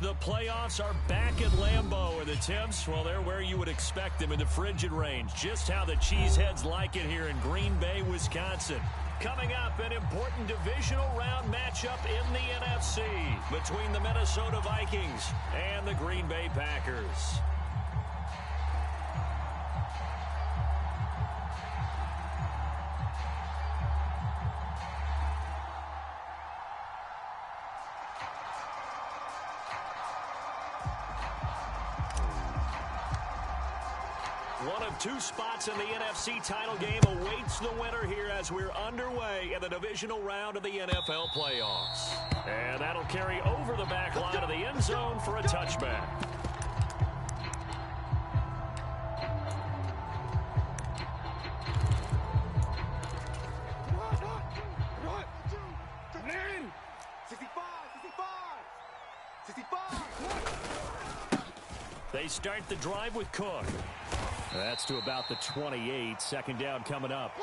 The playoffs are back at Lambeau, and the temps, well, they're where you would expect them in the frigid range. Just how the Cheeseheads like it here in Green Bay, Wisconsin. Coming up, an important divisional round matchup in the NFC between the Minnesota Vikings and the Green Bay Packers. One of two spots in the NFC title game awaits the winner here as we're underway in the divisional round of the NFL playoffs. And that'll carry over the back line of the end zone for a touchback. They start the drive with Cook. That's to about the 28. Second down coming up.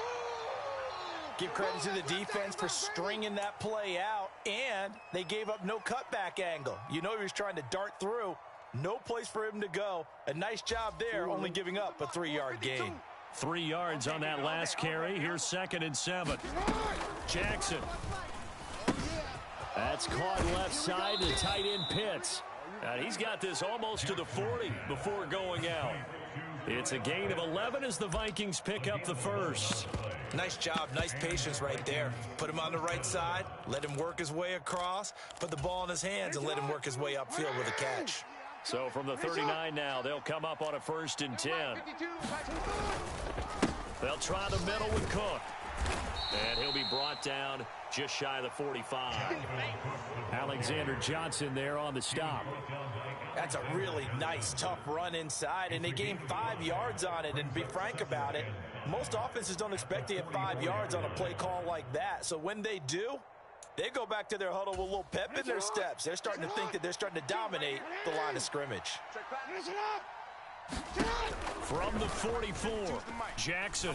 Give credit to the defense for stringing that play out, and they gave up no cutback angle. You know he was trying to dart through. No place for him to go. A nice job there, only giving up a 3-yard gain. 3 yards on that last carry. Here's 2nd and 7. Jackson. That's caught left side to tight end Pitts. He's got this almost to the 40 before going out. It's a gain of 11 as the Vikings pick up the first. Nice job, nice patience right there. Put him on the right side, let him work his way across, put the ball in his hands, and let him work his way upfield with a catch. So from the 39 now, they'll come up on a 1st and 10. They'll try the middle with Cook. And he'll be brought down just shy of the 45. Alexander Johnson there on the stop. That's a really nice, tough run inside, and they gained 5 yards on it. And be frank about it, most offenses don't expect to get 5 yards on a play call like that. So when they do, they go back to their huddle with a little pep in their steps. They're starting to think that they're starting to dominate the line of scrimmage. From the 44, Jackson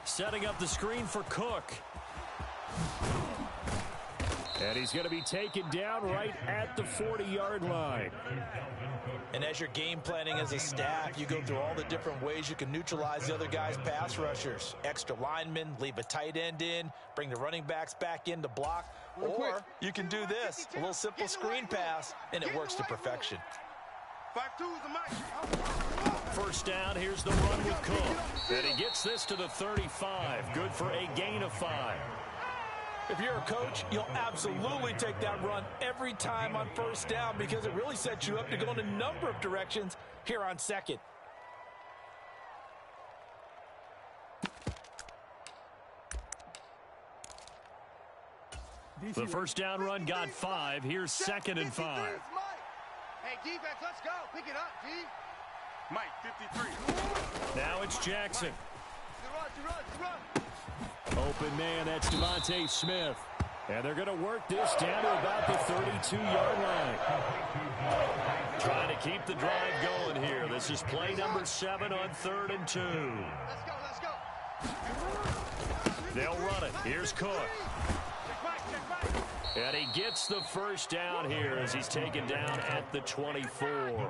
setting up the screen for Cook. And he's going to be taken down right at the 40-yard line. And as you're game planning as a staff, you go through all the different ways you can neutralize the other guy's pass rushers. Extra linemen, leave a tight end in, bring the running backs back in to block. Or you can do this, a little simple screen pass, and it works to perfection. 1st down, here's the run with Cook. And he gets this to the 35. Good for a gain of 5. If you're a coach, you'll absolutely take that run every time on 1st down because it really sets you up to go in a number of directions here on 2nd. The 1st down run got 5. Here's 2nd and 5. Hey, defense, let's go. Pick it up, G. Mike, 53. Now it's Jackson. Run. Open man, that's Devontae Smith. And they're going to work this down to about the 32-yard line. Trying to keep the drive going here. This is play number 7 on 3rd and 2. Let's go. They'll run it. Here's Cook. And he gets the 1st down here as he's taken down at the 24.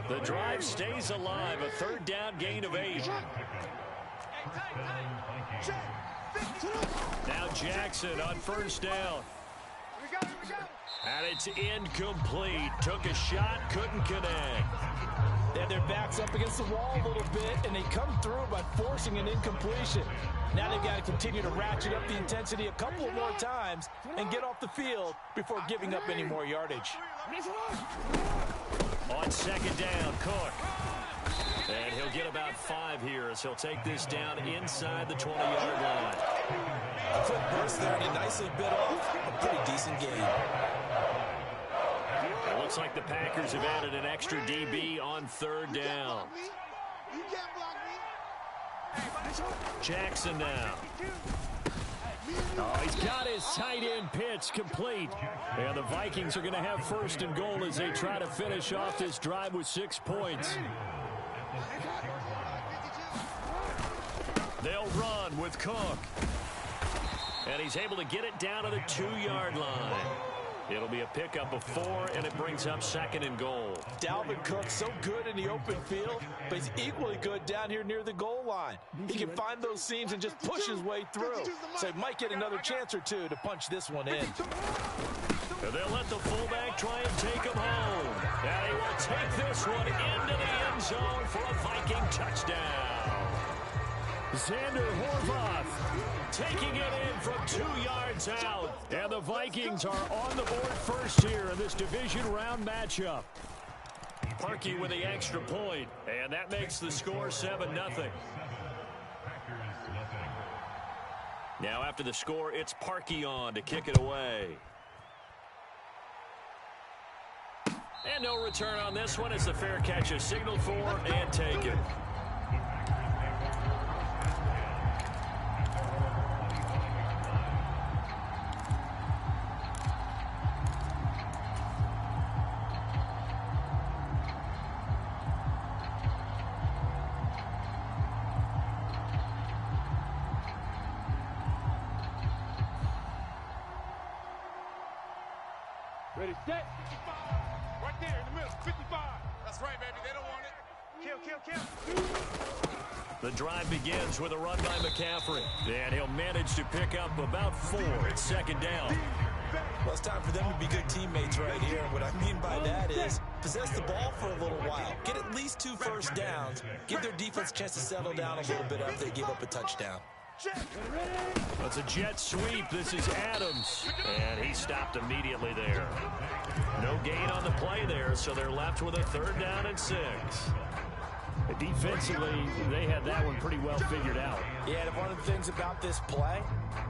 The drive stays alive. A 3rd down gain of 8. Now Jackson on 1st down. And it's incomplete. Took a shot, couldn't connect. They had their backs up against the wall a little bit, and they come through by forcing an incompletion. Now they've got to continue to ratchet up the intensity a couple of more times and get off the field before giving up any more yardage. On 2nd down, Cook. And he'll get about 5 here as he'll take this down inside the 20-yard line. A quick burst there, and he nicely bit off a pretty decent gain. It looks like the Packers have added an extra DB on 3rd down. Jackson now. Oh, he's got his tight end Pitts complete. And the Vikings are going to have 1st and goal as they try to finish off this drive with 6 points. They'll run with Cook. And he's able to get it down to the 2-yard line. It'll be a pickup of 4, and it brings up 2nd and goal. Dalvin Cook, so good in the open field, but he's equally good down here near the goal line. He can find those seams and just push his way through. So he might get another chance or two to punch this one in. And they'll let the fullback try and take him home. And he will take this one into the end zone for a Viking touchdown. Xander Horvath taking it in from 2 yards out. And the Vikings are on the board first here in this division round matchup. Parkey with the extra point, and that makes the score 7-0. Now after the score, it's Parkey on to kick it away. And no return on this one as the fair catch is signaled for and taken. Ready, set. 55. Right there in the middle. 55. That's right, baby. They don't want it. Kill. The drive begins with a run by McCaffrey. And he'll manage to pick up about 4 at 2nd down. Well, it's time for them to be good teammates right here. What I mean by that is possess the ball for a little while. Get at least 2 first downs. Give their defense a chance to settle down a little bit after they give up a touchdown. It's a jet sweep. This is Adams. And he stopped immediately there. No gain on the play there, so they're left with a 3rd down and 6. Defensively, they had that one pretty well figured out. Yeah, and one of the things about this play,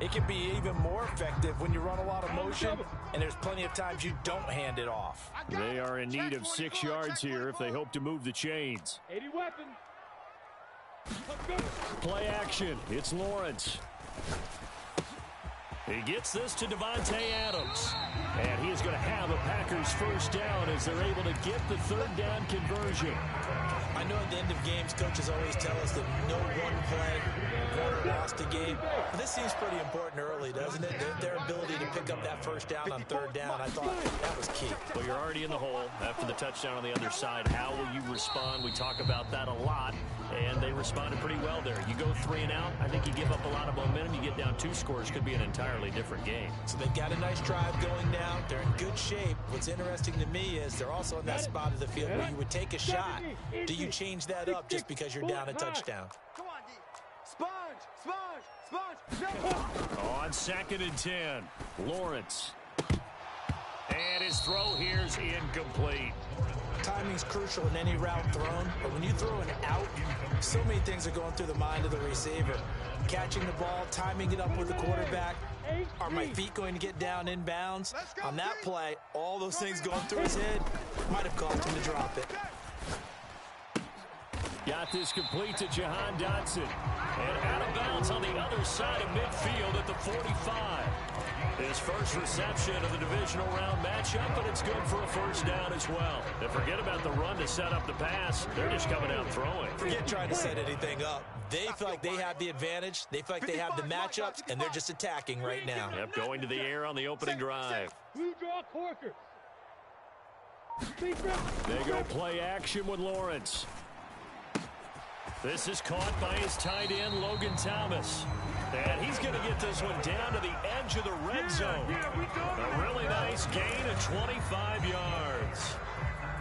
it can be even more effective when you run a lot of motion, and there's plenty of times you don't hand it off. They are in need of 6 yards here if they hope to move the chains. 80 weapons. Play action. It's Lawrence. He gets this to Devontae Adams. And he is going to have a Packers first down as they're able to get the 3rd down conversion. I know at the end of games, coaches always tell us that no one play won or lost a game. But this seems pretty important early, doesn't it? Their ability to pick up that first down on 3rd down, I thought that was key. Well, you're already in the hole after the touchdown on the other side. How will you respond? We talk about that a lot, and they responded pretty well there. You go 3 and out, I think you give up a lot of momentum. You get down 2 scores, could be an entirely different game. So they've got a nice drive going now. They're in good shape. What's interesting to me is they're also in that spot of the field where you would take a shot. Do you change that up just because you're down a touchdown? Come on, D. Sponge. On 2nd and 10, Lawrence. And his throw here's incomplete. Timing's crucial in any route thrown, but when you throw an out, so many things are going through the mind of the receiver. Catching the ball, timing it up with the quarterback. Are my feet going to get down in bounds? On that play, all those things going through his head might have caused him to drop it. Got this complete to Jahan Dotson. And out of bounds on the other side of midfield at the 45. His first reception of the divisional round matchup, but it's good for a first down as well. And forget about the run to set up the pass. They're just coming out throwing. Forget trying to set anything up. They feel like they have the advantage. They feel like they have the matchups, and they're just attacking right now. Yep, going to the air on the opening drive. Blue draw Corker. They go play action with Lawrence. This is caught by his tight end, Logan Thomas. And he's going to get this one down to the edge of the red zone. A really nice gain of 25 yards.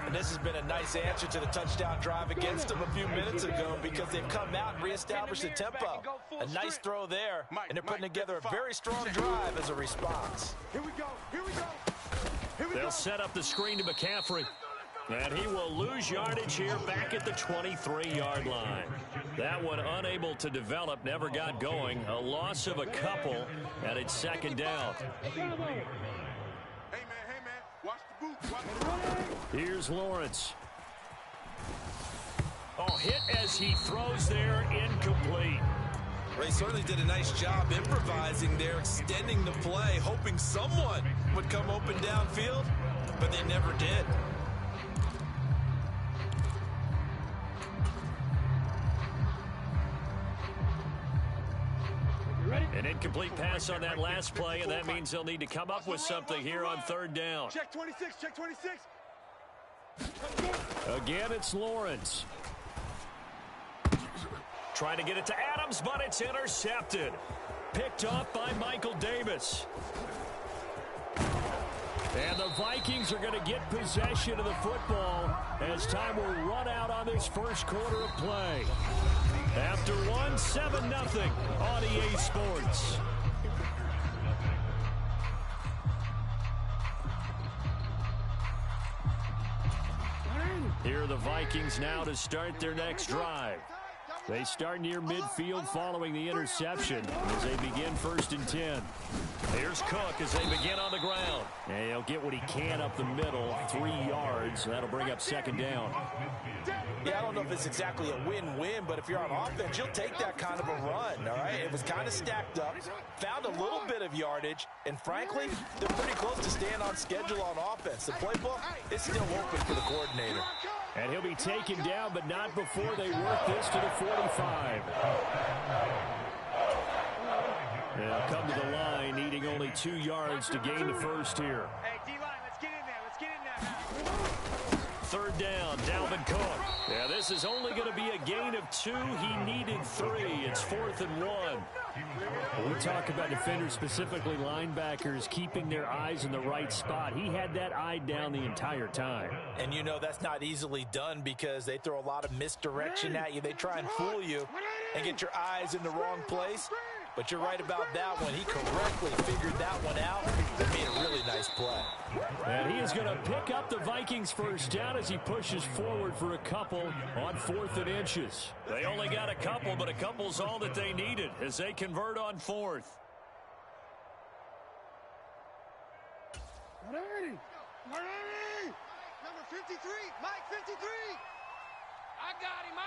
And this has been a nice answer to the touchdown drive against them a few minutes ago because they've come out and reestablished the tempo. A nice throw there, and they're putting together a very strong drive as a response. Here we go. They'll set up the screen to McCaffrey. And he will lose yardage here back at the 23-yard line. That one unable to develop, never got going. A loss of a couple, and it's 2nd down. Hey, man. Watch the boot. Here's Lawrence. Oh, hit as he throws there, incomplete. Ray certainly did a nice job improvising there, extending the play, hoping someone would come open downfield, but they never did. You ready? An incomplete pass on that last play, and that means they'll need to come up with something here on third down. Check 26, check 26. Again, it's Lawrence. Trying to get it to Adams, but it's intercepted. Picked off by Michael Davis. And the Vikings are going to get possession of the football as time will run out on this first quarter of play. After 7-0 on EA Sports. Here are the Vikings now to start their next drive. They start near midfield following the interception as they begin 1st and 10. Here's Cook as they begin on the ground. And he'll get what he can up the middle, 3 yards. That'll bring up 2nd down. Yeah, I don't know if it's exactly a win-win, but if you're on offense, you'll take that kind of a run, all right? It was kind of stacked up, found a little bit of yardage, and frankly, they're pretty close to staying on schedule on offense. The playbook is still open for the coordinator. And he'll be taken down, but not before they work this to the 45. They'll come to the line, needing only 2 yards to gain the first here. Hey, D-line, let's get in there. Let's get in there. 3rd down, Dalvin Cook. Yeah, this is only going to be a gain of 2. He needed 3. It's 4th and 1. When we talk about defenders, specifically linebackers, keeping their eyes in the right spot. He had that eye down the entire time. And you know that's not easily done because they throw a lot of misdirection at you. They try and fool you and get your eyes in the wrong place. But you're right about that one. He correctly figured that one out and made a really nice play. And he is going to pick up the Vikings first down as he pushes forward for a couple on 4th and inches. They only got a couple, but a couple's all that they needed as they convert on 4th. Number 53, Mike 53. I got him.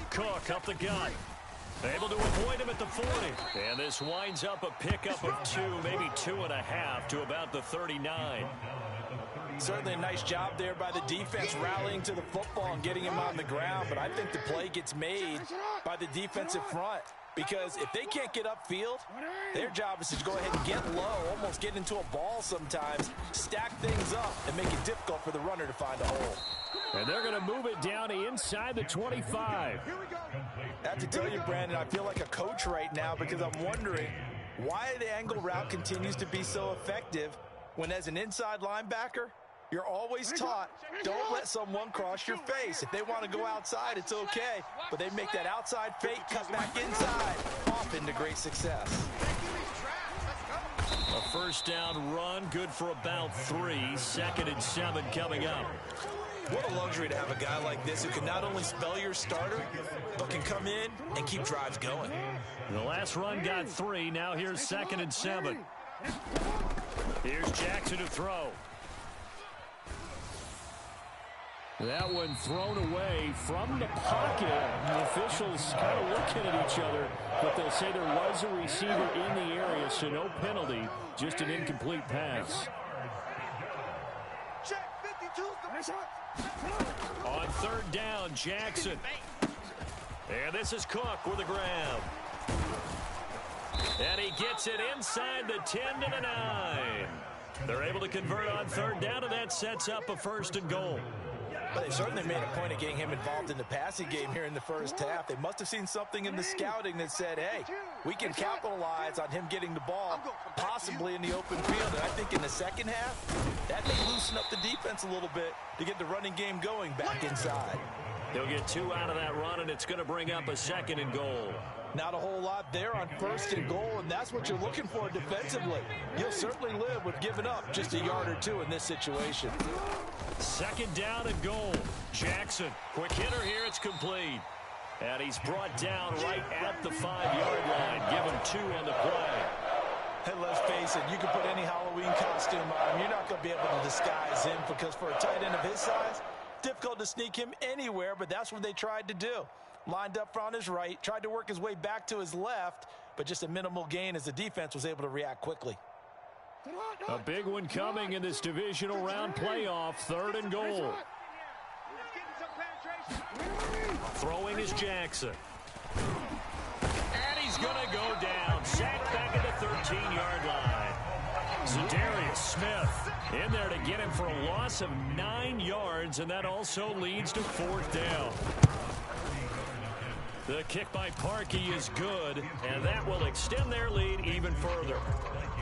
Cook up the gut. Able to avoid him at the 40. And this winds up a pickup of 2, maybe 2.5 to about the 39. Certainly a nice job there by the defense rallying to the football and getting him on the ground. But I think the play gets made by the defensive front. Because if they can't get upfield, their job is to go ahead and get low, almost get into a ball sometimes, stack things up, and make it difficult for the runner to find a hole. And they're going to move it down inside the 25. I have to tell you, Brandon, I feel like a coach right now because I'm wondering why the angle route continues to be so effective when as an inside linebacker, you're always taught, don't let someone cross your face. If they want to go outside, it's okay. But they make that outside fake, cut back inside, off into great success. A 1st down run, good for about 3. 2nd and 7 coming up. What a luxury to have a guy like this who can not only spell your starter, but can come in and keep drives going. The last run got 3. Now here's 2nd and 7. Here's Jackson to throw. That one thrown away from the pocket. The officials kind of looking at each other, but they'll say there was a receiver in the area, so no penalty, just an incomplete pass. On 3rd down, Jackson. And this is Cook with a grab. And he gets it inside the 10 to the 9. They're able to convert on 3rd down, and that sets up a 1st and goal. Well, they certainly made a point of getting him involved in the passing game here in the first half. They must have seen something in the scouting that said, hey, we can capitalize on him getting the ball, possibly in the open field. And I think in the second half, that may loosen up the defense a little bit to get the running game going back inside. He'll get 2 out of that run, and it's going to bring up a 2nd and goal. Not a whole lot there on 1st and goal, and that's what you're looking for defensively. You'll certainly live with giving up just a yard or 2 in this situation. 2nd down and goal. Jackson, quick hitter here, it's complete. And he's brought down right at the 5-yard line. Give him 2 on the play. And let's face it, you can put any Halloween costume on him. You're not going to be able to disguise him because for a tight end of his size, difficult to sneak him anywhere, but that's what they tried to do. Lined up on his right, tried to work his way back to his left, but just a minimal gain as the defense was able to react quickly. A big one coming in this divisional round playoff. 3rd and goal. Throwing is Jackson. And he's 13-yard line. Za'Darius Smith in there to get him for a loss of 9 yards, and that also leads to 4th down. The kick by Parkey is good, and that will extend their lead even further.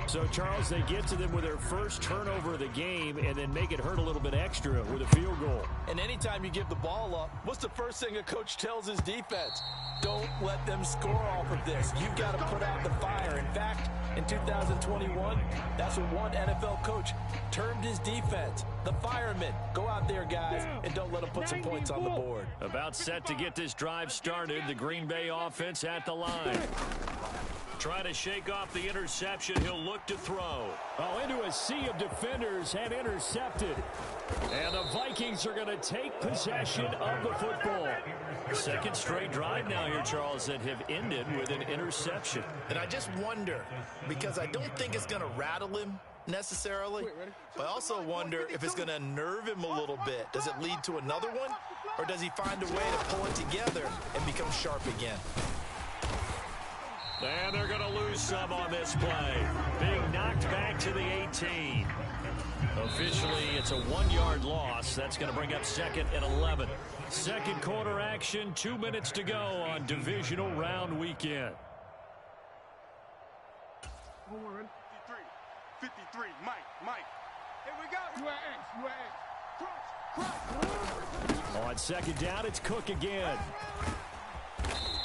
So, Charles, they get to them with their first turnover of the game and then make it hurt a little bit extra with a field goal. And anytime you give the ball up, what's the first thing a coach tells his defense? Don't let them score off of this. You've got to put out the fire. In fact, in 2021, that's what one NFL coach termed his defense, the firemen. Go out there, guys, and don't let them put some points on the board. About set to get this drive started, the Green Bay offense at the line. Trying to shake off the interception. He'll look to throw. Oh, into a sea of defenders and intercepted. And the Vikings are going to take possession of the football. Second straight drive now here, Charles, that have ended with an interception. And I just wonder, because I don't think it's going to rattle him necessarily, but I also wonder if it's going to nerve him a little bit. Does it lead to another one, or does he find a way to pull it together and become sharp again? And they're going to lose some on this play. Being knocked back to the 18. Officially, it's a 1-yard loss. That's going to bring up 2nd and 11. Second quarter action, 2 minutes to go on divisional round weekend. 53, Mike. Here we go. You On second down, it's Cook again.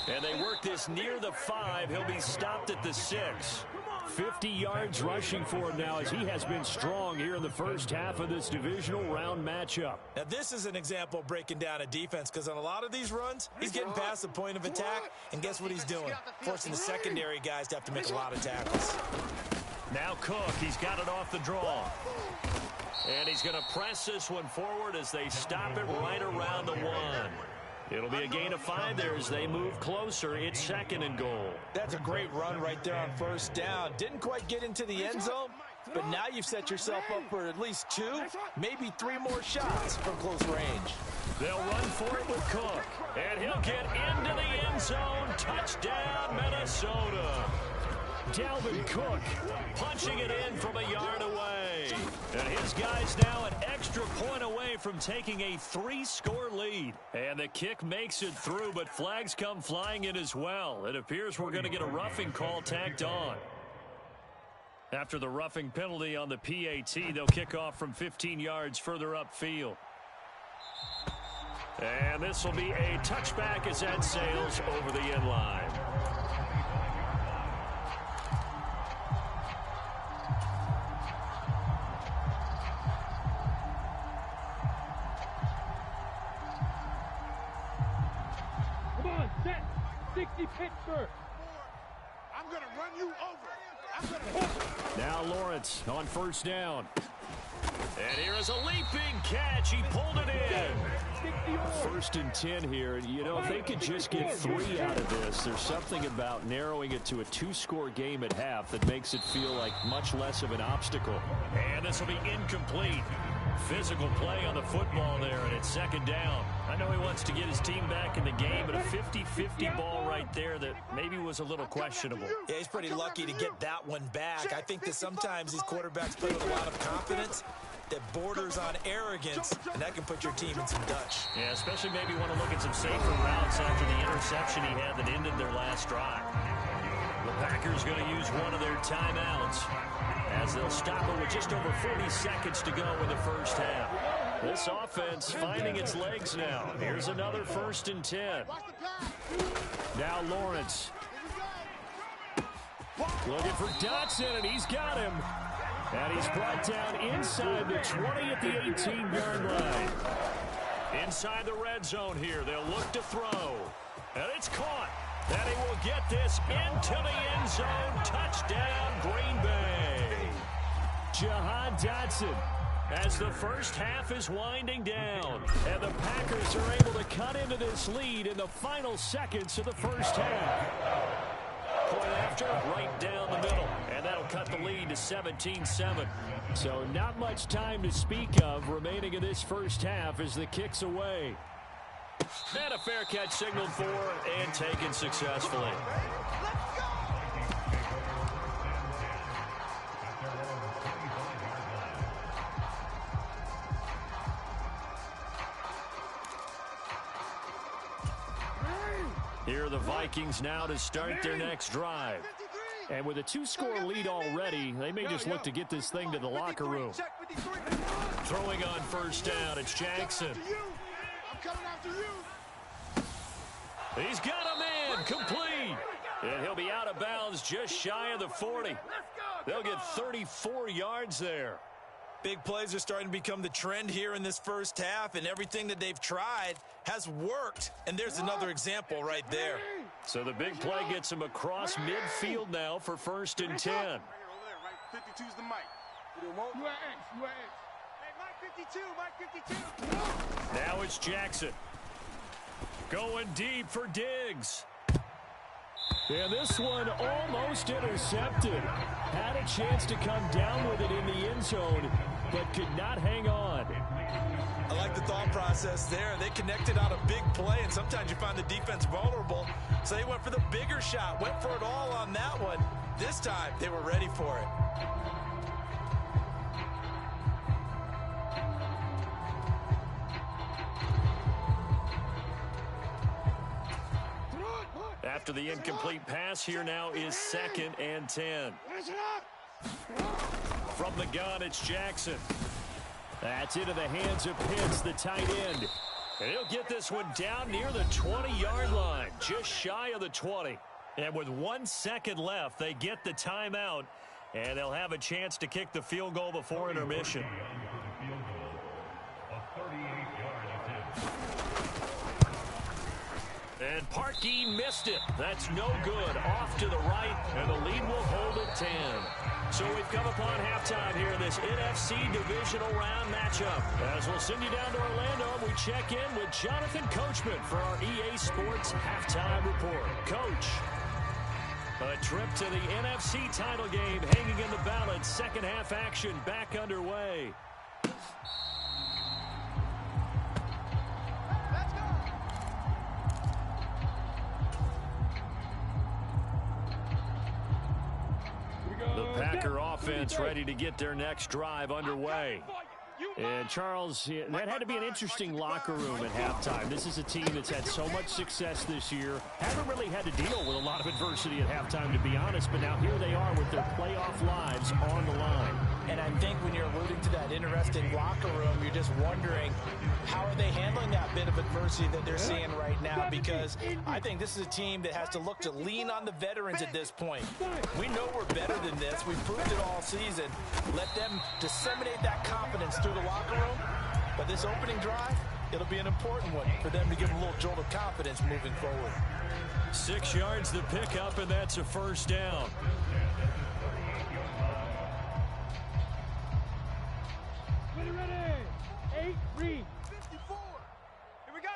And they work this near the 5. He'll be stopped at the 6. 50 yards rushing for him now as he has been strong here in the first half of this divisional round matchup. Now, this is an example of breaking down a defense, because on a lot of these runs, he's getting past the point of attack, and guess what he's doing? Forcing the secondary guys to have to make a lot of tackles. Now Cook, he's got it off the draw. And he's going to press this one forward as they stop it right around the 1. It'll be a gain of 5 there as they move closer. It's 2nd and goal. That's a great run right there on first down. Didn't quite get into the end zone, but now you've set yourself up for at least 2, maybe 3 more shots from close range. They'll run for it with Cook. And he'll get into the end zone. Touchdown, Minnesota. Dalvin Cook punching it in from a yard away. And his guys now an extra point away from taking a 3-score lead. And the kick makes it through, but flags come flying in as well. It appears we're going to get a roughing call tacked on. After the roughing penalty on the PAT, they'll kick off from 15 yards further upfield. And this will be a touchback as that sails over the end line. Set. 60 Pittsburgh. I'm going to run you over. Now Lawrence on first down. And here is a leaping catch. He pulled it in. 1st and 10 here. You know, if they could just get 3 out of this, there's something about narrowing it to a 2-score game at half that makes it feel like much less of an obstacle. And this will be incomplete. Physical play on the football there, and it's 2nd down. I know he wants to get his team back in the game, but a 50-50 ball right there that maybe was a little questionable. Yeah, he's pretty lucky to get that one back. I think that sometimes these quarterbacks play with a lot of confidence that borders on arrogance, and that can put your team in some Dutch. Yeah, especially maybe want to look at some safer routes after the interception he had that ended their last drive. The Packers going to use one of their timeouts as they'll stop it with just over 40 seconds to go in the first half. This offense finding its legs now. Here's another 1st and 10. Now Lawrence. Looking for Dotson, and he's got him. And he's brought down inside the 20 at the 18-yard line. Inside the red zone here. They'll look to throw. And it's caught. And he will get this into the end zone. Touchdown, Green Bay. Jahan Dotson as the first half is winding down. And the Packers are able to cut into this lead in the final seconds of the first half. Point after, right down the middle. And that'll cut the lead to 17-7. So not much time to speak of remaining in this first half as the kick's away. And a fair catch signaled for and taken successfully. Here are the Vikings now to start their next drive. And with a 2-score lead already, they may just look to get this thing to the locker room. Throwing on first down, it's Jackson. He's got a man, complete. And he'll be out of bounds just shy of the 40. They'll get 34 yards there. Big plays are starting to become the trend here in this first half, and everything that they've tried has worked. And there's another example right there. So the big play gets him across midfield now for 1st and 10. 52's the mic. You are X. Hey, Mike 52. Now it's Jackson. Going deep for Diggs. And this one almost intercepted. Had a chance to come down with it in the end zone, but could not hang on. I like the thought process there. They connected on a big play, and sometimes you find the defense vulnerable. So they went for the bigger shot, went for it all on that one. This time, they were ready for it. After the incomplete pass, here now is 2nd and 10. From the gun, it's Jackson. That's into the hands of Pitts, the tight end. And he'll get this one down near the 20-yard line, just shy of the 20. And with 1 second left, they get the timeout, and they'll have a chance to kick the field goal before intermission. And Parkey missed it. That's no good. Off to the right, and the lead will hold at 10. So we've come upon halftime here in this NFC Divisional Round matchup. As we'll send you down to Orlando, we check in with Jonathan Coachman for our EA Sports Halftime Report. Coach, a trip to the NFC title game hanging in the balance. Second half action back underway. The Packer offense ready to get their next drive underway. And, Charles, that had to be an interesting locker room at halftime. This is a team that's had so much success this year. Haven't really had to deal with a lot of adversity at halftime, to be honest. But now here they are with their playoff lives on the line. And I think when you're alluding to that interesting locker room, you're just wondering, how are they handling that bit of adversity that they're seeing right now? Because I think this is a team that has to look to lean on the veterans at this point. We know we're better than this. We've proved it all season. Let them disseminate that confidence through the locker room. But this opening drive, it'll be an important one for them to give them a little jolt of confidence moving forward. 6 yards to pick up, and that's a first down. Ready. 8, read. 54. Here we go.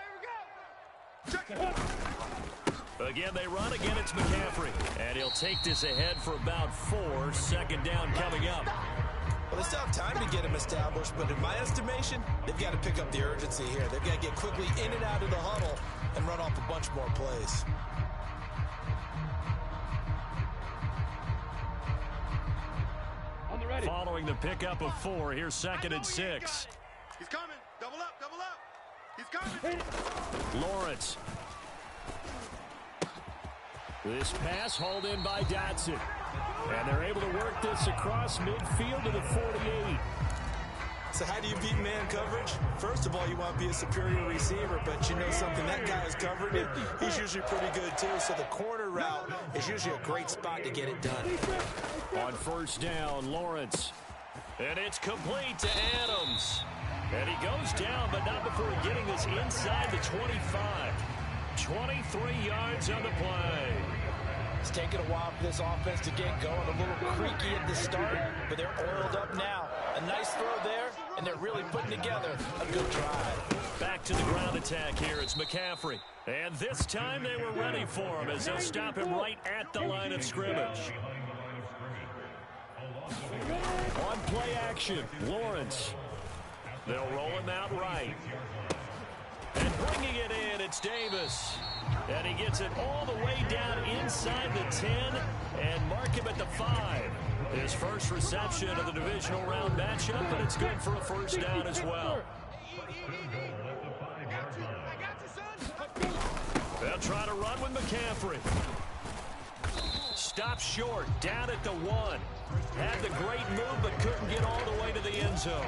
Check it. Again, they run. Again, it's McCaffrey. And he'll take this ahead for about 4. Second down coming up. Well, they still have time to get him established, but in my estimation, they've got to pick up the urgency here. They've got to get quickly in and out of the huddle and run off a bunch more plays. Following the pickup of 4, here's 2nd and 6. He's coming. Double up. He's coming. Lawrence. This pass hauled in by Dotson. And they're able to work this across midfield to the 48. So how do you beat man coverage? First of all, you want to be a superior receiver, but you know something, that guy is covered it. He's usually pretty good too, so the corner route is usually a great spot to get it done. On first down, Lawrence. And it's complete to Adams. And he goes down, but not before getting this inside the 25. 23 yards on the play. It's taken a while for this offense to get going. A little creaky at the start, but they're oiled up now. A nice throw there, and they're really putting together a good drive. Back to the ground attack here. It's McCaffrey. And this time they were ready for him as they'll stop him right at the line of scrimmage. On play action, Lawrence. They'll roll him out right. And bringing it in, it's Davis. And he gets it all the way down inside the 10 and mark him at the 5. His first reception of the divisional round matchup, but it's good for a first down as well. They'll try to run with McCaffrey. Stopped short, down at the 1. Had the great move, but couldn't get all the way to the end zone.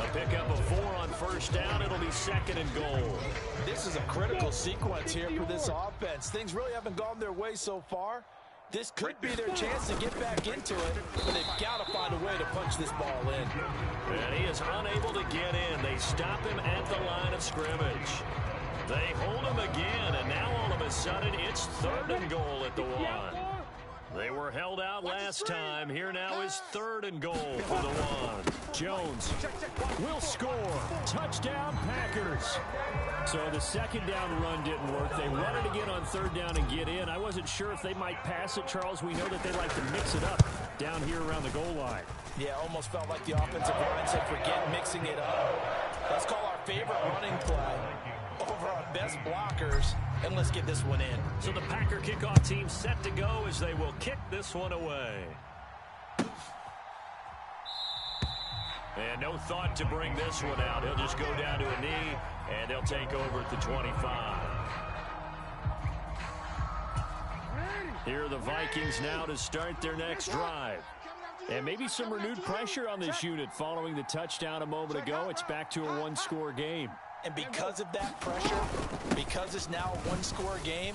A pickup of 4 on first down. It'll be 2nd and goal. This is a critical sequence here for this offense. Things really haven't gone their way so far. This could be their chance to get back into it, but they've got to find a way to punch this ball in. And he is unable to get in. They stop him at the line of scrimmage. They hold him again, and now all of a sudden it's 3rd and goal at the 1. They were held out last time. Here now is 3rd and goal for the 1. Jones will score. Touchdown, Packers. So the 2nd down run didn't work. They run it again on 3rd down and get in. I wasn't sure if they might pass it, Charles. We know that they like to mix it up down here around the goal line. Yeah, almost felt like the offensive line said, forget mixing it up. Let's call our favorite running play over our best blockers, and let's get this one in. So the Packer kickoff team set to go as they will kick this one away. And no thought to bring this one out. He'll just go down to a knee, and they'll take over at the 25. Here are the Vikings now to start their next drive. And maybe some renewed pressure on this unit following the touchdown a moment ago. It's back to a 1-score game. And because of that pressure, because it's now a 1-score game,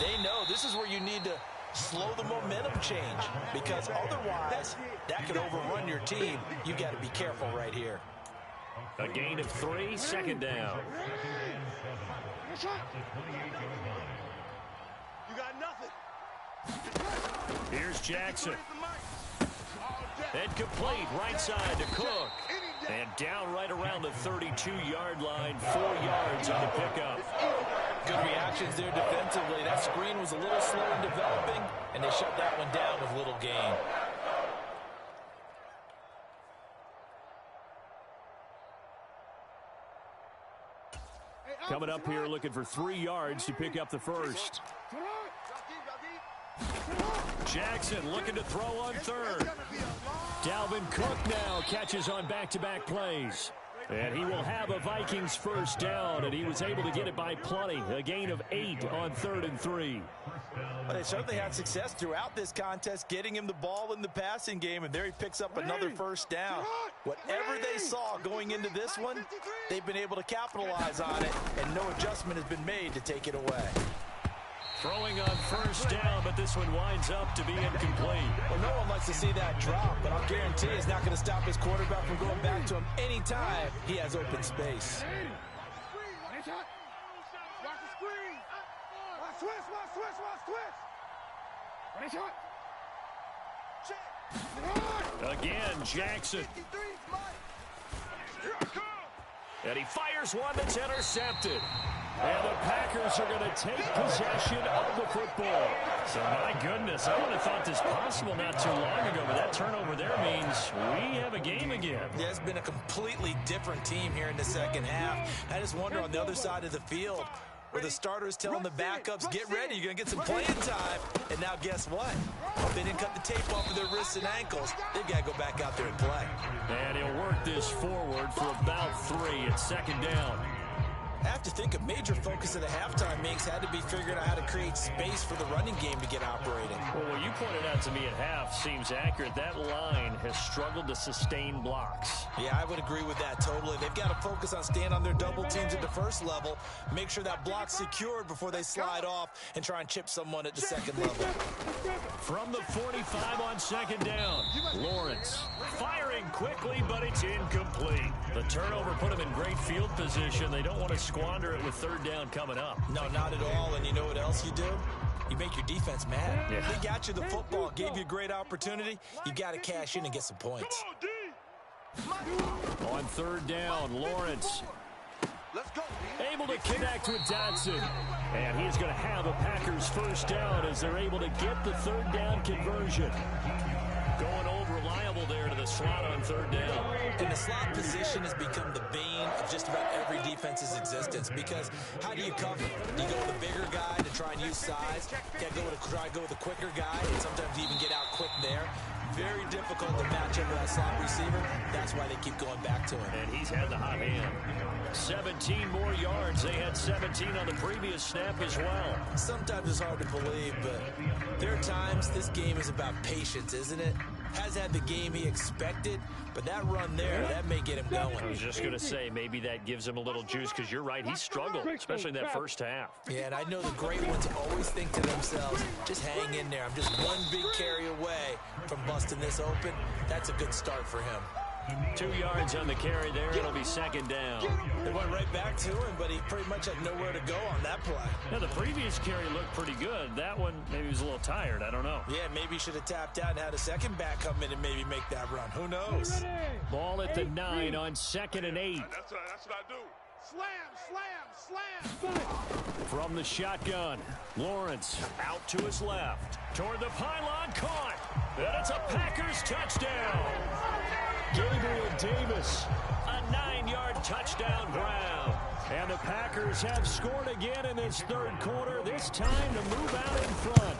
they know this is where you need to slow the momentum change, because otherwise that could overrun your team. You got to be careful right here. A gain of 3, 2nd down. You got nothing. Here's Jackson. And complete, right side to Cook. And down right around the 32-yard line, 4 yards on the pickup. Good reactions there defensively. That screen was a little slow in developing, and they shut that one down with little gain. Coming up here looking for 3 yards to pick up the first. Jackson looking to throw on 3rd. Dalvin Cook now catches on back-to-back plays. And he will have a Vikings first down, and he was able to get it by plenty. A gain of 8 on 3rd and 3. Well, they certainly had success throughout this contest, getting him the ball in the passing game, and there he picks up another first down. Whatever they saw going into this one, they've been able to capitalize on it, and no adjustment has been made to take it away. Throwing on first down, but this one winds up to be incomplete. Well, no one likes to see that drop, but I'll guarantee it's not going to stop his quarterback from going back to him anytime he has open space. Again, Jackson. And he fires one that's intercepted. And the Packers are going to take possession of the football. So, my goodness, I would have thought this possible not too long ago, but that turnover there means we have a game again. Yeah, it's been a completely different team here in the second half. I just wonder on the other side of the field, where the starters telling the backups, get ready, you're going to get some playing time. And now guess what? If they didn't cut the tape off of their wrists and ankles, they've got to go back out there and play. And he'll work this forward for about 3 at 2nd down. I have to think a major focus of the halftime mix had to be figuring out how to create space for the running game to get operating. Well, what you pointed out to me at half seems accurate. That line has struggled to sustain blocks. Yeah, I would agree with that totally. They've got to focus on staying on their double teams at the first level, make sure that block's secured before they slide off and try and chip someone at the second level. From the 45 on 2nd down, Lawrence firing quickly, but it's incomplete. The turnover put him in great field position. They don't want to squander it with 3rd down coming up. No, not at all. And you know what else you do? You make your defense mad. Yeah. They got you the football, gave you a great opportunity. You got to cash in and get some points. On 3rd down, Lawrence able to connect with Dotson. And he's going to have a Packers first down as they're able to get the 3rd down conversion. Going old reliable there to the slot on 3rd down. And the slot position has become the bane of just about every defense's existence, because how do you cover? Do you go with a bigger guy to try and use size? You got to try to go with a quicker guy, and sometimes you even get out quick there. very difficult to match up with that slot receiver. That's why they keep going back to him. And he's had the hot hand. 17 more yards. They had 17 on the previous snap as well. Sometimes it's hard to believe, but there are times this game is about patience, isn't it? Has had the game he expected, but that run there, that may get him going. I was just going to say, maybe that gives him a little juice, because you're right, he struggled, especially in that first half. Yeah, and I know the great ones always think to themselves, just hang in there. I'm just one big carry away from busting this open. That's a good start for him. 2 yards on the carry there. It'll be second down. They went right back to him, but he pretty much had nowhere to go on that play. Now, the previous carry looked pretty good. That one, maybe he was a little tired. I don't know. Yeah, maybe he should have tapped out and had a second back come in and maybe make that run. Who knows? Ball at the 9 on 2nd and 8. That's what I do. Slam. From the shotgun, Lawrence out to his left. Toward the pylon, caught. And it's a Packers touchdown. Gabriel Davis, a 9-yard touchdown ground. And the Packers have scored again in this third quarter, this time to move out in front.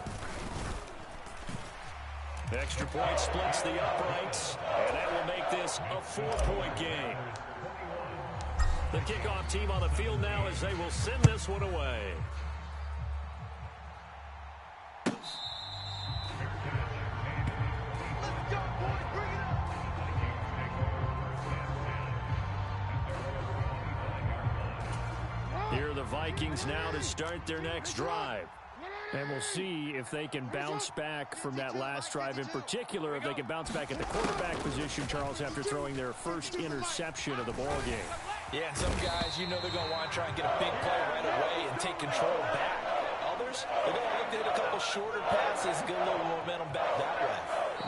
Extra point splits the uprights, and that will make this a 4-point game. The kickoff team on the field now as they will send this one away. Here are the Vikings now to start their next drive. And we'll see if they can bounce back from that last drive. In particular, if they can bounce back at the quarterback position, Charles, after throwing their first interception of the ball game. Yeah, and some guys, you know they're going to want to try and get a big play right away and take control back. Others, they're going to look to hit a couple shorter passes, get a little momentum back that way.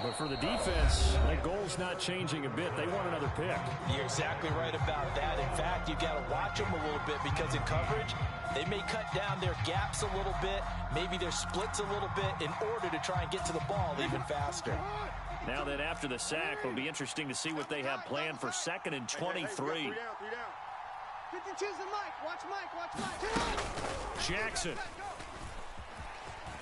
But for the defense, that goal's not changing a bit. They want another pick. You're exactly right about that. In fact, you've got to watch them a little bit because in coverage, they may cut down their gaps a little bit, maybe their splits a little bit in order to try and get to the ball even faster. Now that after the sack, it'll be interesting to see what they have planned for 2nd and 23. 3 down. 52's the Mike. Watch Mike. Jackson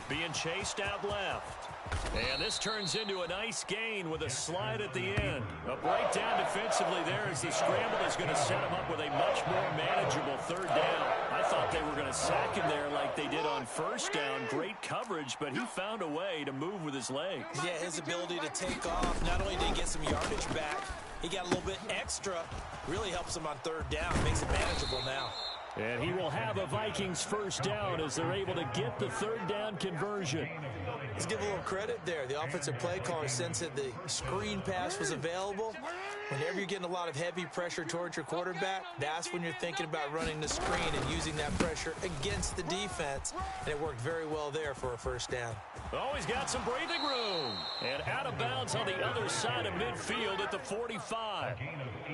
being chased out left. And this turns into a nice gain with a slide at the end. A breakdown defensively there as the scramble is going to set him up with a much more manageable 3rd down. I thought they were going to sack him there like they did on 1st down. Great coverage, but he found a way to move with his legs. Yeah, his ability to take off. Not only did he get some yardage back, he got a little bit extra. Really helps him on 3rd down. Makes it manageable now. And he will have a Vikings 1st down as they're able to get the 3rd down conversion. Let's give a little credit there. The offensive play caller sensed that the screen pass was available. Whenever you're getting a lot of heavy pressure towards your quarterback, that's when you're thinking about running the screen and using that pressure against the defense. And it worked very well there for a 1st down. Oh, he's got some breathing room. And out of bounds on the other side of midfield at the 45.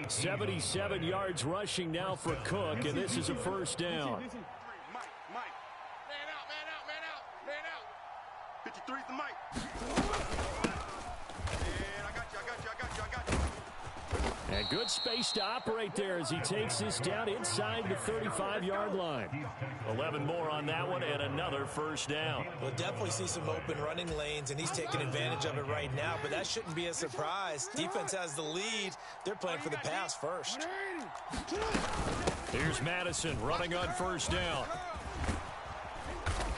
77 yards rushing now for Cook, and this is a 1st down. Mike. Man out. 53's the Mike. And I got you. And good space to operate there as he takes this down inside the 35-yard line. 11 more on that one and another 1st down. We'll definitely see some open running lanes, and he's taking advantage of it right now, but that shouldn't be a surprise. Defense has the lead. They're playing for the pass first. Here's Madison running on 1st down.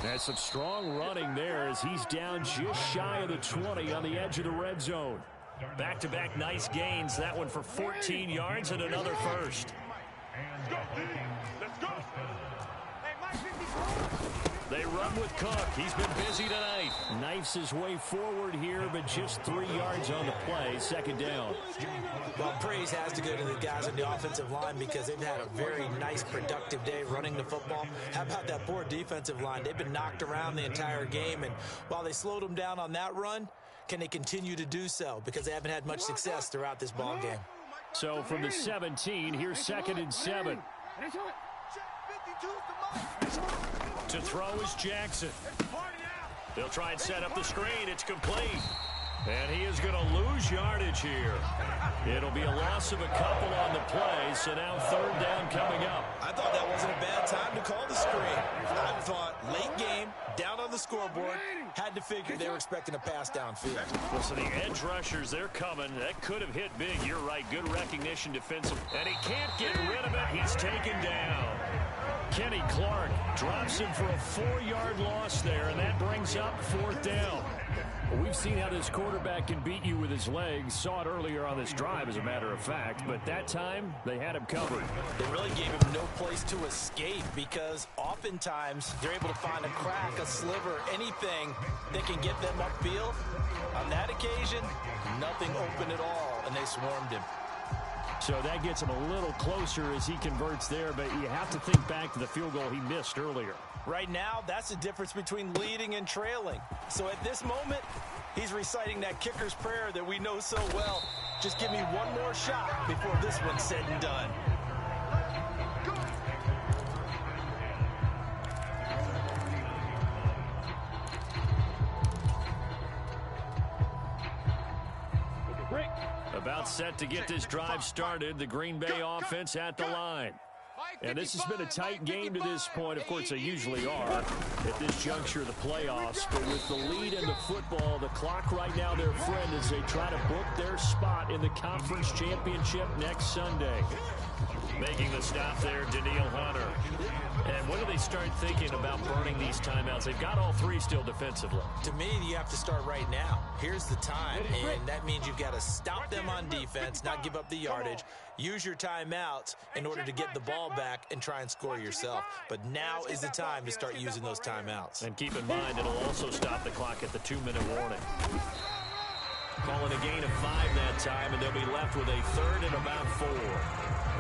That's some strong running there as he's down just shy of the 20 on the edge of the red zone. Back-to-back nice gains. That one for 14 yards and another 1st. Let's go. They run with Cook. He's been busy tonight. Knifes his way forward here, but just 3 yards on the play. 2nd down. Well, praise has to go to the guys on the offensive line because they've had a very nice, productive day running the football. How about that poor defensive line? They've been knocked around the entire game, and while they slowed them down on that run, can they continue to do so? Because they haven't had much success throughout this ball game. So from the 17, here's 2nd and 7. To throw is Jackson. They'll try and set up the screen. It's complete. And he is going to lose yardage here. It'll be a loss of a couple on the play, so now third down coming up. I thought that wasn't a bad time to call the screen. I thought late game, down on the scoreboard, had to figure they were expecting a pass downfield. Well, so the edge rushers, they're coming. That could have hit big. You're right. Good recognition defensive. And he can't get rid of it. He's taken down. Kenny Clark drops him for a 4-yard loss there, and that brings up fourth down. Well, we've seen how this quarterback can beat you with his legs. Saw it earlier on this drive, as a matter of fact. But that time, they had him covered. They really gave him no place to escape because oftentimes they're able to find a crack, a sliver, anything that can get them upfield. On that occasion, nothing open at all, and they swarmed him. So that gets him a little closer as he converts there, but you have to think back to the field goal he missed earlier. Right now, that's the difference between leading and trailing. So at this moment, he's reciting that kicker's prayer that we know so well. Just give me one more shot before this one's said and done. About set to get this drive started, the Green Bay offense at the line. And this has been a tight game to this point. Of course, they usually are at this juncture of the playoffs. But with the lead in the football, the clock right now their friend as they try to book their spot in the conference championship next Sunday. Making the stop there, Daniil Hunter. And when do they start thinking about burning these timeouts? They've got all three still defensively. To me, you have to start right now. Here's the time, and that means you've got to stop them on defense, not give up the yardage, use your timeouts in order to get the ball back and try and score yourself. But now is the time to start using those timeouts. And keep in mind, it'll also stop the clock at the 2-minute warning. Calling a gain of 5 that time, and they'll be left with a third and about 4.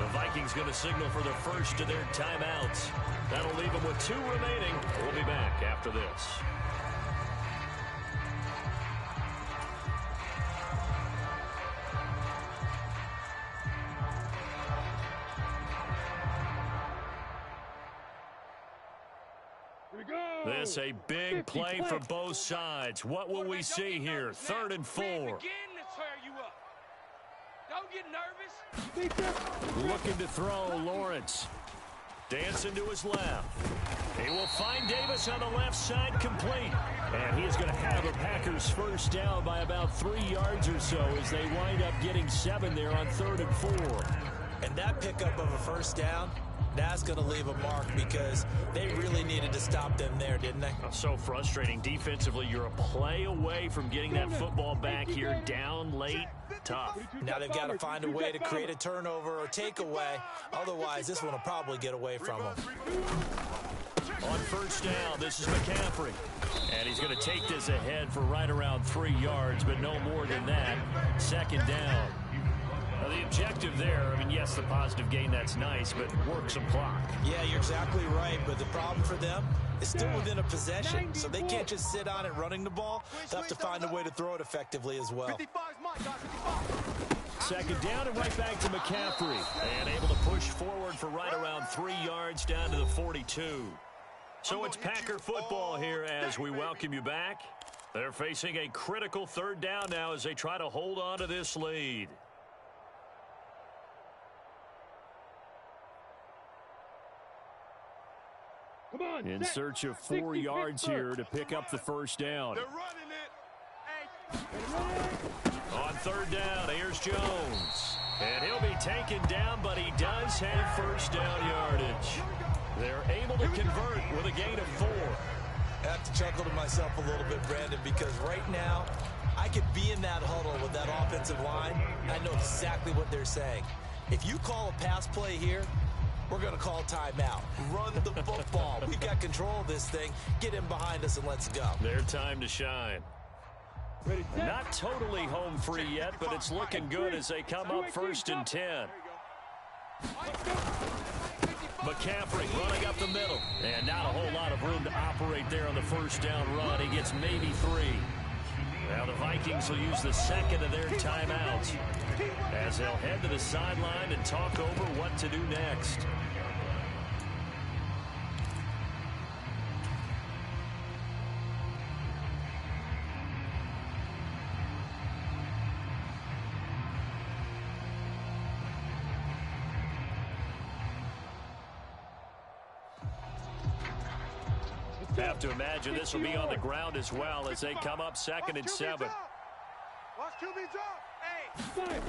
The Vikings going to signal for the first of their timeouts. That'll leave them with 2 remaining. We'll be back after this. This a big play for both sides. What will we see here? 3rd and 4. Don't get nervous. Looking to throw, Lawrence. Dancing to his left. He will find Davis on the left side, complete. And he is going to have a Packers first down by about 3 yards or so as they wind up getting 7 there on 3rd and 4. And that pickup of a first down, that's going to leave a mark because they really needed to stop them there, didn't they? So frustrating. Defensively, you're a play away from getting that football back here down late. Tough. Now they've got to find a way to create a turnover or takeaway. Otherwise, this one will probably get away from them. On first down, this is McCaffrey. And he's going to take this ahead for right around 3 yards, but no more than that. 2nd down. Now the objective there, I mean, yes, the positive gain, that's nice, but work some clock. Yeah, you're exactly right, but the problem for them is still within a possession, so they can't just sit on it running the ball. They'll have to find a way to throw it effectively as well. 2nd down and right back to McCaffrey. And able to push forward for right around 3 yards down to the 42. So it's Packer football here as we welcome you back. They're facing a critical 3rd down now as they try to hold on to this lead. In search of 4 yards here to pick up the first down. They're running it. On 3rd down, here's Jones. And he'll be taken down, but he does have first down yardage. They're able to convert with a gain of 4. I have to chuckle to myself a little bit, Brandon, because right now I could be in that huddle with that offensive line. I know exactly what they're saying. If you call a pass play here, we're going to call timeout. Run the football. We've got control of this thing. Get in behind us and let's go. Their time to shine. Not totally home free yet, but it's looking good as they come up 1st and 10. McCaffrey running up the middle. And not a whole lot of room to operate there on the first down run. He gets maybe 3. Now the Vikings will use the 2nd of their timeouts as they'll head to the sideline and talk over what to do next. Have to imagine this will be on the ground as well as they come up 2nd and 7. Watch QB drop. Hey.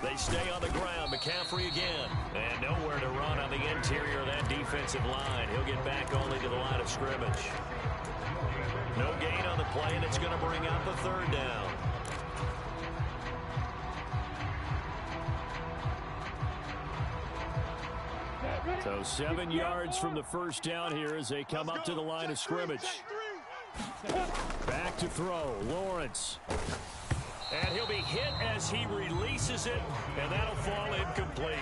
They stay on the ground. McCaffrey again. And nowhere to run on the interior of that defensive line. He'll get back only to the line of scrimmage. No gain on the play, and it's going to bring up a 3rd down. So 7 yards from the first down here as they come up to the line of scrimmage. Back to throw. Lawrence. And he'll be hit as he releases it, and that'll fall incomplete.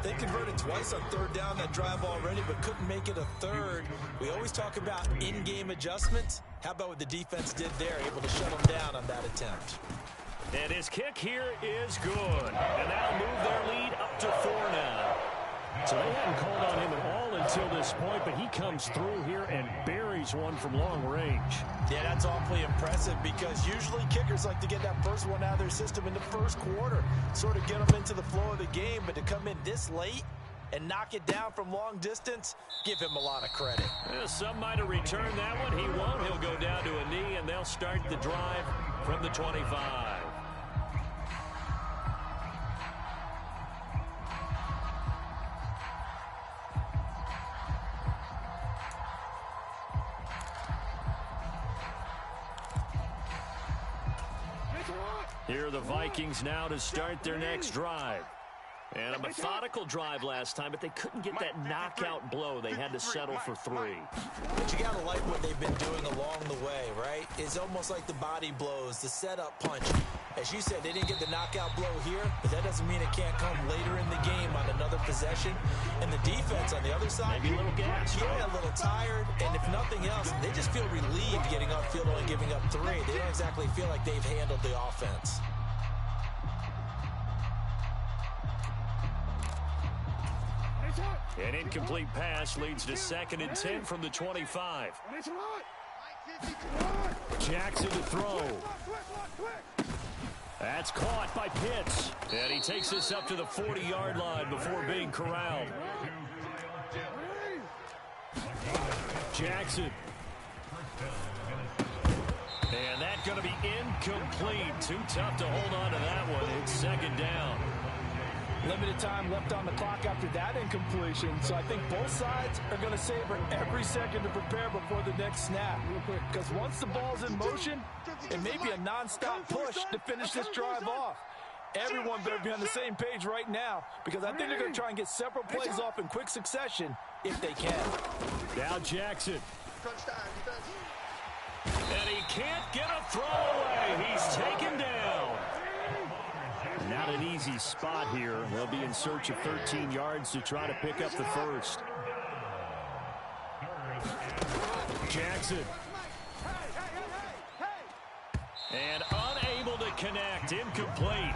They converted twice on 3rd down that drive already, but couldn't make it a 3rd. We always talk about in-game adjustments. How about what the defense did there, able to shut them down on that attempt? And his kick here is good. And that'll move their lead up to 4 now. So they hadn't called on him at all until this point, but he comes through here and buries one from long range. Yeah, that's awfully impressive because usually kickers like to get that first one out of their system in the first quarter, sort of get them into the flow of the game, but to come in this late and knock it down from long distance, give him a lot of credit. Some might have returned that one. He won't. He'll go down to a knee, and they'll start the drive from the 25. Here are the Vikings now to start their next drive. And a methodical drive last time, but they couldn't get that knockout blow. They had to settle for 3. But you got to like what they've been doing along the way, right? It's almost like the body blows, the setup punch. As you said, they didn't get the knockout blow here, but that doesn't mean it can't come later in the game on another possession. And the defense on the other side, maybe a little gas. Yeah, a little tired. And if nothing else, they just feel relieved getting upfield and giving up 3. They don't exactly feel like they've handled the offense. An incomplete pass leads to 2nd and 10 from the 25. Jackson to throw. That's caught by Pitts. And he takes this up to the 40-yard line before being corralled. Jackson. And that's going to be incomplete. Too tough to hold on to that one. It's 2nd down. Limited time left on the clock after that incompletion, so I think both sides are going to savor every second to prepare before the next snap. Because once the ball's in motion, it may be a nonstop push to finish this drive off. Everyone better be on the same page right now, because I think they're going to try and get several plays off in quick succession if they can. Now Jackson. And he can't get a throw away. He's taken down. Not an easy spot here. They'll be in search of 13 yards to try to pick up the first. Jackson. And unable to connect. Incomplete.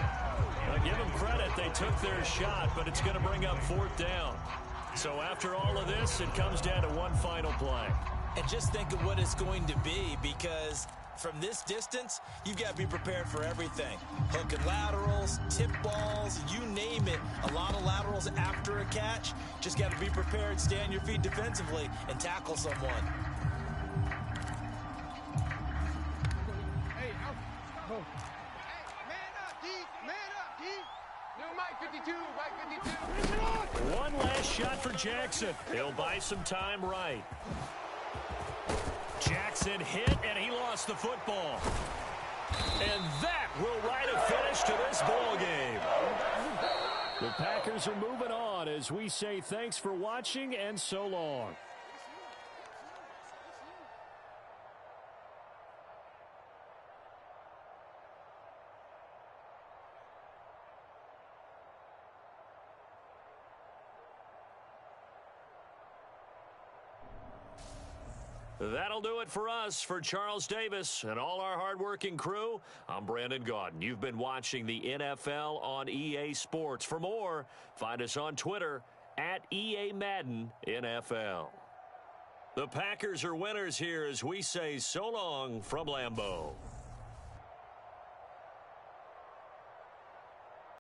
Now give them credit. They took their shot, but it's going to bring up 4th down. So after all of this, it comes down to one final play. And just think of what it's going to be, because from this distance, you've got to be prepared for everything. Hook and laterals, tip balls, you name it. A lot of laterals after a catch. Just got to be prepared, stay on your feet defensively, and tackle someone. Hey, man up, D. Man up, D. New Mike 52, Mike 52. One last shot for Jackson. He'll buy some time right. Jackson hit, and he lost the football. And that will write a finish to this ball game. The Packers are moving on as we say thanks for watching and so long. That'll do it for us. For Charles Davis and all our hardworking crew, I'm Brandon Gaudin. You've been watching the NFL on EA Sports. For more, find us on Twitter at EA Madden NFL. The Packers are winners here as we say so long from Lambeau.